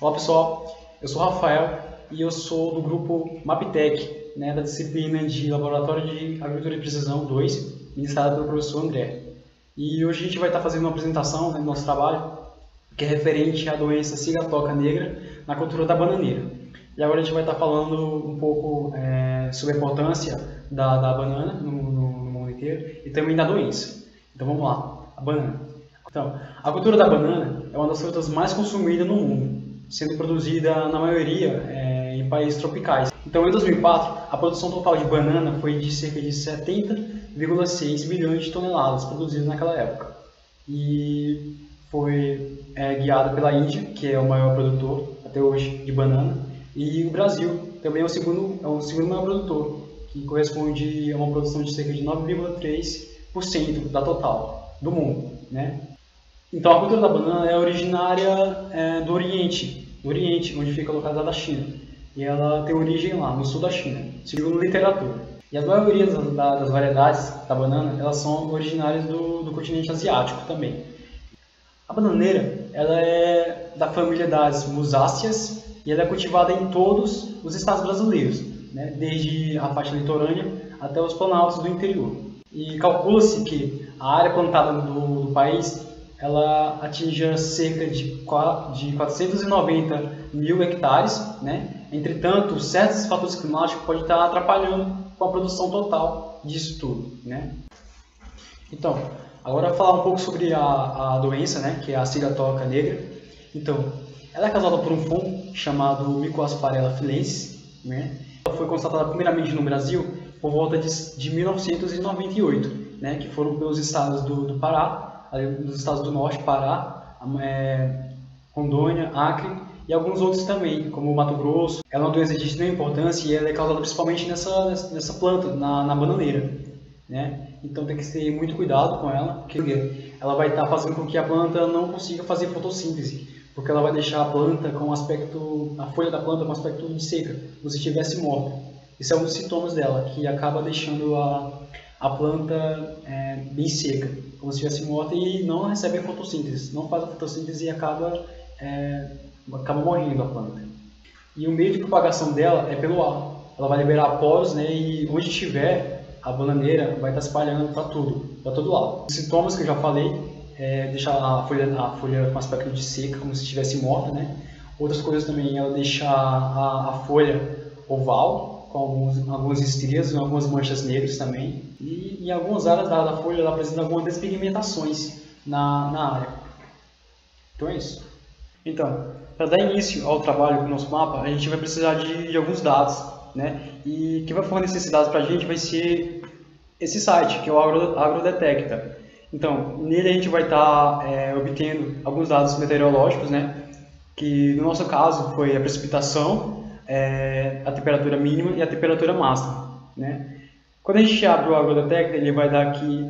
Olá pessoal, eu sou o Rafael e eu sou do grupo Maptec, da disciplina de Laboratório de Agricultura de Precisão 2, ministrada pelo professor André. E hoje a gente vai estar fazendo uma apresentação do nosso trabalho, que é referente à doença cigatoca negra na cultura da bananeira. E agora a gente vai estar falando um pouco sobre a importância da banana no mundo inteiro e também da doença. Então vamos lá, a banana. Então, a cultura da banana é uma das frutas mais consumidas no mundo, sendo produzida na maioria em países tropicais. Então, em 2004, a produção total de banana foi de cerca de 70,6 milhões de toneladas produzidas naquela época. E foi guiada pela Índia, que é o maior produtor até hoje de banana, e o Brasil também é o segundo maior produtor, que corresponde a uma produção de cerca de 9,3% da total do mundo, Então, a cultura da banana é originária do Oriente, onde fica localizada a China. E ela tem origem lá, no sul da China, segundo a literatura. E a maioria das variedades da banana, elas são originárias do continente asiático também. A bananeira, ela é da família das musáceas e ela é cultivada em todos os estados brasileiros, desde a faixa litorânea até os planaltos do interior. E calcula-se que a área plantada do país ela atinge cerca de 490 mil hectares, Entretanto, certos fatores climáticos podem estar atrapalhando com a produção total disso tudo, Então, agora falar um pouco sobre a doença, que é a cigatoca negra. Então, ela é causada por um fungo chamado Mycosphaerella filensis, Ela foi constatada primeiramente no Brasil por volta de 1998, que foram pelos estados do Pará, dos estados do norte, Pará, Rondônia, Acre e alguns outros também, como Mato Grosso. Ela é uma doença de extrema importância e ela é causada principalmente nessa planta, na bananeira, Então tem que ter muito cuidado com ela, porque ela vai estar fazendo com que a planta não consiga fazer fotossíntese, porque ela vai deixar a planta a folha da planta com aspecto de seca, como se estivesse morta. Esse é um dos sintomas dela, que acaba deixando a planta bem seca, como se estivesse morta e não recebe a fotossíntese, não faz a fotossíntese e acaba morrendo a planta. E o meio de propagação dela é pelo ar. Ela vai liberar poros, e onde estiver a bananeira vai estar espalhando para todo lado. Os sintomas que eu já falei deixar a folha com aspecto de seca, como se estivesse morta, Outras coisas também, ela deixa a folha oval, com algumas estrias e algumas manchas negras também. E em algumas áreas da folha ela apresenta algumas despigmentações na área. Então é isso. Então, para dar início ao trabalho com o nosso mapa, a gente vai precisar de alguns dados, E quem vai fornecer esses dados para a gente vai ser esse site, que é o Agrodetecta. Então, nele a gente vai estar obtendo alguns dados meteorológicos, que no nosso caso foi a precipitação, a temperatura mínima e a temperatura máxima, Quando a gente abre o Agrodetecta, ele vai dar aqui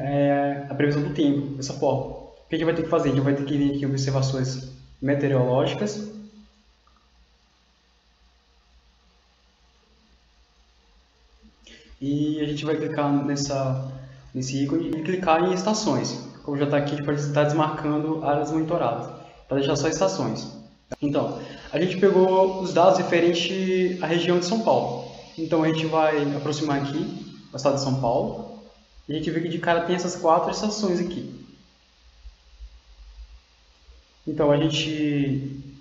a previsão do tempo, dessa forma. O que a gente vai ter que fazer? A gente vai ter que vir aqui em observações meteorológicas. E a gente vai clicar nesse ícone e clicar em estações. Como já está aqui, a gente pode estar desmarcando áreas monitoradas, para deixar só estações. Então, a gente pegou os dados referentes à região de São Paulo. Então, a gente vai aproximar aqui o estado de São Paulo. E a gente vê que de cara tem essas 4 estações aqui. Então,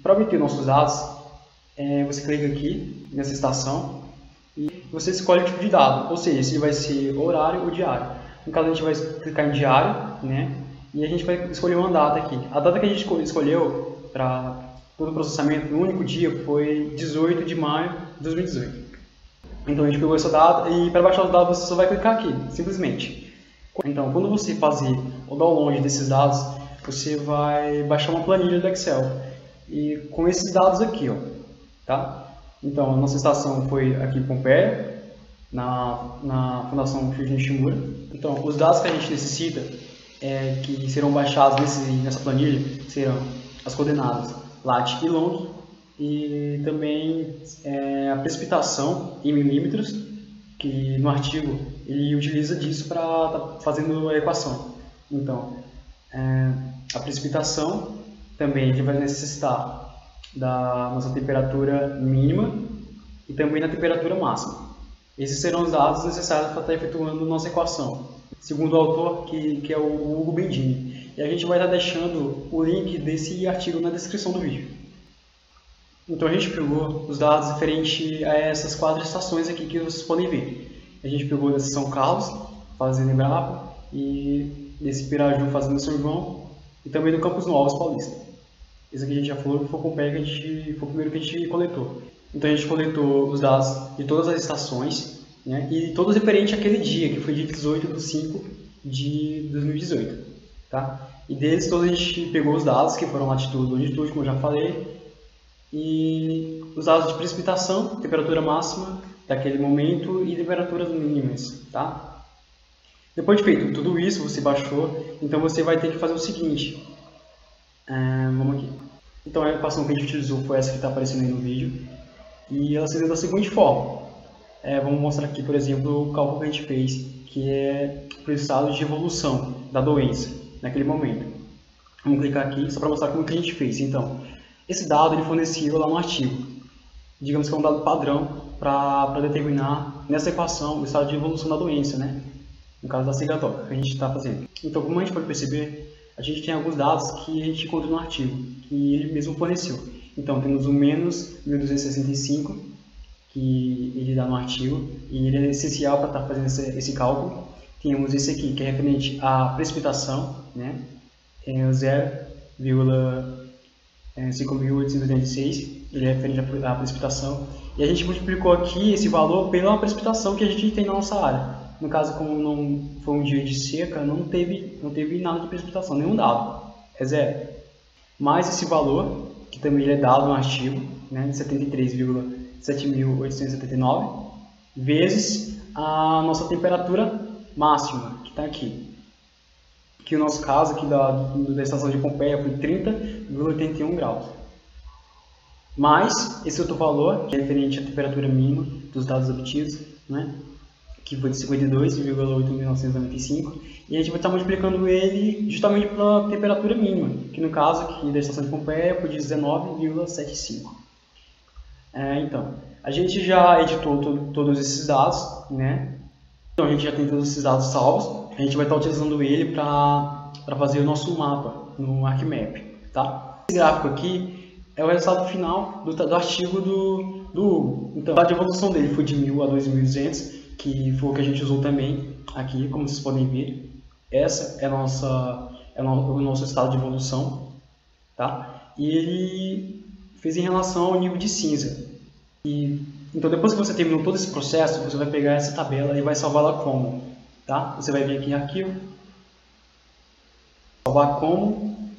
para obter nossos dados, você clica aqui nessa estação e você escolhe o tipo de dado, ou seja, se ele vai ser horário ou diário. No caso, a gente vai clicar em diário, e a gente vai escolher uma data aqui. A data que a gente escolheu para todo o processamento no único dia foi 18 de maio de 2018. Então, a gente pegou essa data e para baixar os dados você só vai clicar aqui, simplesmente. Então, quando você fazer o download desses dados, você vai baixar uma planilha do Excel e com esses dados aqui, Então, a nossa estação foi aqui em Pompeia, na Fundação Shuji Nishimura. Então, os dados que a gente necessita que serão baixados nessa planilha serão as coordenadas lat e long e também a precipitação em milímetros, que no artigo ele utiliza disso para estar fazendo a equação. Então, a precipitação também a gente vai necessitar da nossa temperatura mínima e também da temperatura máxima. Esses serão os dados necessários para estar efetuando nossa equação, segundo o autor, que é o Hugo Bendini. E a gente vai estar deixando o link desse artigo na descrição do vídeo. Então a gente pegou os dados referentes a essas 4 estações aqui que vocês podem ver. A gente pegou da São Carlos, fazenda Embrapa, e desse Piraju, fazenda São João, e também do Campos Novos, Paulista. Esse aqui a gente já falou que foi o primeiro que a gente coletou. Então a gente coletou os dados de todas as estações, né, e todos referentes àquele dia, que foi dia 18/5 de 2018. Tá? E deles todos a gente pegou os dados, que foram latitude e longitude, como eu já falei, e os dados de precipitação, temperatura máxima daquele momento e temperaturas mínimas. Tá? Depois de feito tudo isso, você baixou, então você vai ter que fazer o seguinte. Vamos aqui. Então a equação que a gente utilizou foi essa que está aparecendo aí no vídeo. E ela se deu da seguinte forma. Vamos mostrar aqui, por exemplo, o cálculo que a gente fez, que é para o estado de evolução da doença naquele momento. Vamos clicar aqui só para mostrar como que a gente fez. Então, esse dado ele forneceu lá no artigo. Digamos que é um dado padrão para determinar nessa equação o estado de evolução da doença, né? No caso da sigla DOCA que a gente está fazendo. Então, como a gente pode perceber, a gente tem alguns dados que a gente encontra no artigo, que ele mesmo forneceu. Então, temos o menos 1265, que ele dá no artigo, e ele é essencial para estar fazendo esse cálculo. Temos esse aqui, que é referente à precipitação, né? É 0,5886, ele é referente à precipitação. E a gente multiplicou aqui esse valor pela precipitação que a gente tem na nossa área. No caso, como não foi um dia de seca, não teve nada de precipitação, nenhum dado, é 0. Mais esse valor, que também é dado no artigo, né, de 73,7879, vezes a nossa temperatura máxima, que está aqui. Que no nosso caso, aqui da estação de Pompeia, foi 30,81 graus. Mais esse outro valor, que é referente à temperatura mínima dos dados obtidos, né, que foi de 52,8.995, e a gente vai estar multiplicando ele justamente pela temperatura mínima, que no caso aqui da estação de Pompeia foi de 19,75. Então, a gente já editou todos esses dados, né? Então a gente já tem todos esses dados salvos, a gente vai estar utilizando ele para fazer o nosso mapa no ArcMap, tá? Esse gráfico aqui é o resultado final do artigo do Hugo. Então, a evolução dele foi de 1000 a 2200, que foi o que a gente usou também aqui, como vocês podem ver. Essa é o nosso estado de evolução, tá? E ele fez em relação ao nível de cinza. Então, depois que você terminou todo esse processo, você vai pegar essa tabela e vai salvá-la como, tá? Você vai vir aqui em arquivo, salvar como,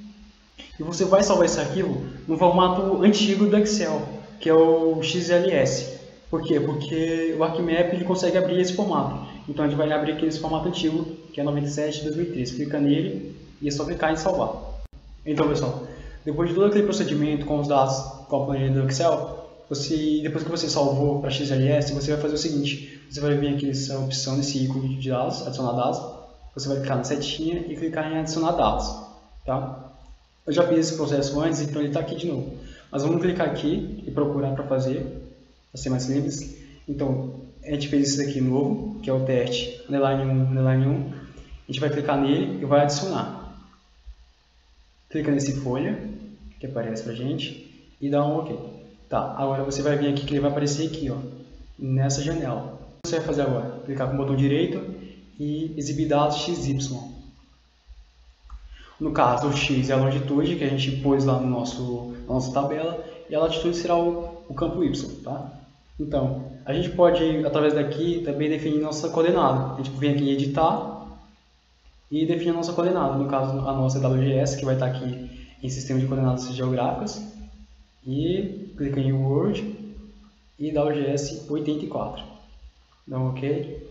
e você vai salvar esse arquivo no formato antigo do Excel, que é o XLS. Por quê? Porque o ArcMap ele consegue abrir esse formato. Então a gente vai abrir aqui nesse formato antigo, que é 97/2003. Clica nele e é só clicar em salvar. Então, pessoal, depois de todo aquele procedimento com os dados com a planilha do Excel, depois que você salvou para XLS, você vai fazer o seguinte: você vai vir aqui nessa opção, nesse ícone de dados, adicionar dados. Você vai clicar na setinha e clicar em adicionar dados. Tá? Eu já fiz esse processo antes, então ele está aqui de novo. Mas vamos clicar aqui e procurar para fazer. Para ser mais simples. Então, a gente fez isso daqui novo, que é o teste underline 1, underline 1. A gente vai clicar nele e vai adicionar. Clica nesse folha, que aparece pra gente, e dá um OK. Tá, agora você vai vir aqui, que ele vai aparecer aqui, ó, nessa janela. O que você vai fazer agora? Clicar com o botão direito e exibir dados XY. No caso, o X é a longitude, que a gente pôs lá na nossa tabela, e a latitude será o campo Y, tá? Então, a gente pode, através daqui, também definir nossa coordenada. A gente vem aqui em editar e define a nossa coordenada. No caso, a nossa é WGS, que vai estar aqui em sistema de coordenadas geográficas. E clica em Word e WGS 84. Dá um OK.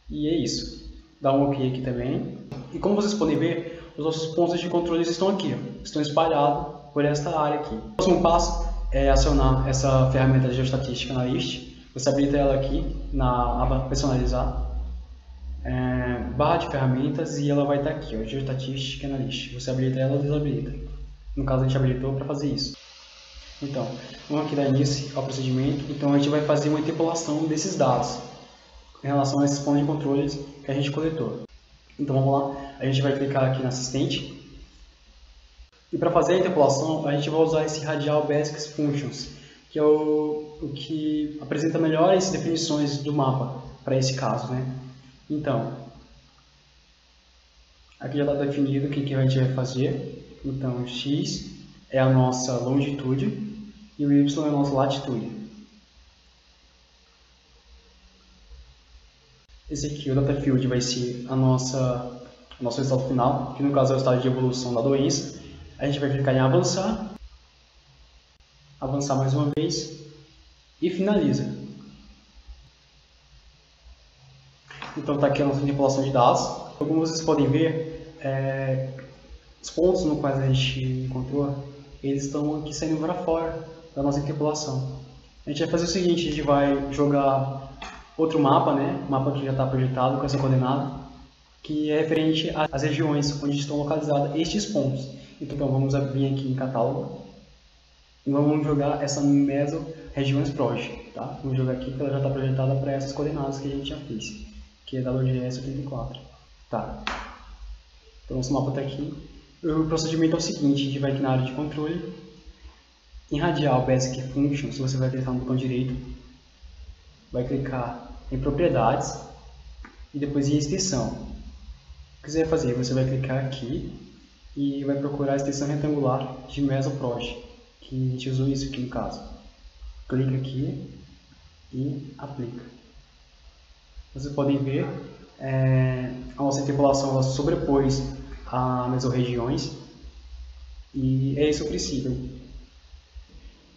E é isso. Dá um OK aqui também. E como vocês podem ver, os nossos pontos de controle estão aqui, ó. Estão espalhados por esta área aqui. O próximo passo é acionar essa ferramenta de Geostatistic Analyst. Você habilita ela aqui na aba personalizar, barra de ferramentas, e ela vai estar aqui, ó, Geostatistic Analyst. Você habilita ela ou desabilita. No caso a gente habilitou para fazer isso. Então, vamos aqui dar início ao procedimento. Então, a gente vai fazer uma interpolação desses dados em relação a esses pontos de controle que a gente coletou. Então, vamos lá. A gente vai clicar aqui na assistente. E para fazer a interpolação, a gente vai usar esse Radial Basic Functions, que é o que apresenta melhores definições do mapa para esse caso, né? Então, aqui já está definido o que a gente vai fazer. Então, o X é a nossa longitude e o Y é a nossa latitude. Esse aqui, o Data Field, vai ser o nosso resultado final, que no caso é o estado de evolução da doença. A gente vai clicar em avançar, avançar mais uma vez e finaliza. Então está aqui a nossa interpolação de dados. Como vocês podem ver, os pontos no quais a gente encontrou, eles estão aqui saindo para fora da nossa interpolação. A gente vai fazer o seguinte, a gente vai jogar outro mapa, né? O mapa que já está projetado com essa coordenada, que é referente às regiões onde estão localizados estes pontos. Então vamos vir aqui em catálogo e vamos jogar essa meso-regiões project, tá? Vamos jogar aqui que ela já está projetada para essas coordenadas que a gente já fez, que é da WGS 84. Tá. Então esse mapa está aqui. O procedimento é o seguinte, a gente vai aqui na área de controle, em Radial Basic Functions, você vai clicar no botão direito, vai clicar em propriedades e depois em extensão. O que você vai fazer? Você vai clicar aqui e vai procurar a extensão retangular de MesoProj, que a gente usou isso aqui no caso. Clica aqui e aplica. Vocês podem ver, a nossa interpolação ela sobrepôs a mesorregiões e é esse o princípio.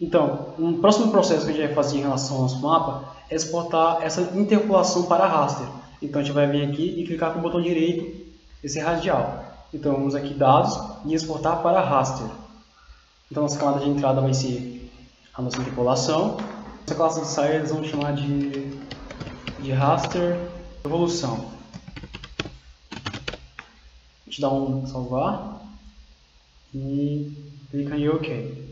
Então, um próximo processo que a gente vai fazer em relação ao nosso mapa é exportar essa interpolação para raster. Então a gente vai vir aqui e clicar com o botão direito, esse radial. Então vamos aqui dados e exportar para raster. Então nossa camada de entrada vai ser a nossa interpolação. Essa classe de saída eles vão chamar de raster evolução. A gente dá um salvar e clica em OK.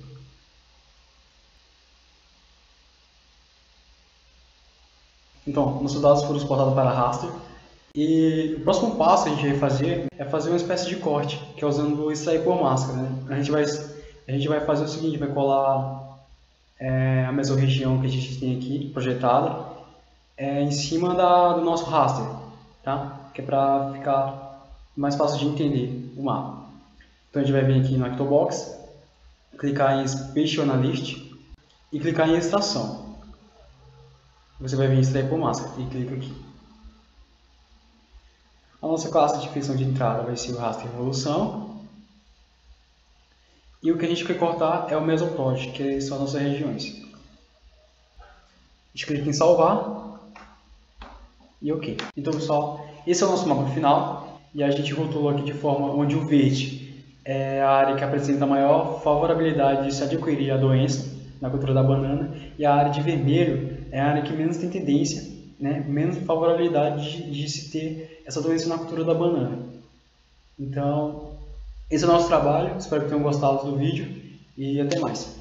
Então, nossos dados foram exportados para raster. E o próximo passo que a gente vai fazer é fazer uma espécie de corte, que é usando o extrair por máscara, né? A gente vai fazer o seguinte, vai colar a mesorregião que a gente tem aqui projetada em cima do nosso raster, tá? Que é para ficar mais fácil de entender o mapa. Então a gente vai vir aqui no Octobox, clicar em Spatial Analyst e clicar em extração. Você vai vir em extrair por máscara e clica aqui. A nossa classe de feição de entrada vai ser o raster evolução. E o que a gente quer cortar é o MesoProj, que são as nossas regiões. A gente clica em salvar e OK. Então pessoal, esse é o nosso mapa final. E a gente rotulou aqui de forma onde o verde é a área que apresenta maior favorabilidade de se adquirir a doença na cultura da banana. E a área de vermelho é a área que menos tem tendência, né, menos favorabilidade de se ter essa doença na cultura da banana. Então, esse é o nosso trabalho. Espero que tenham gostado do vídeo e até mais.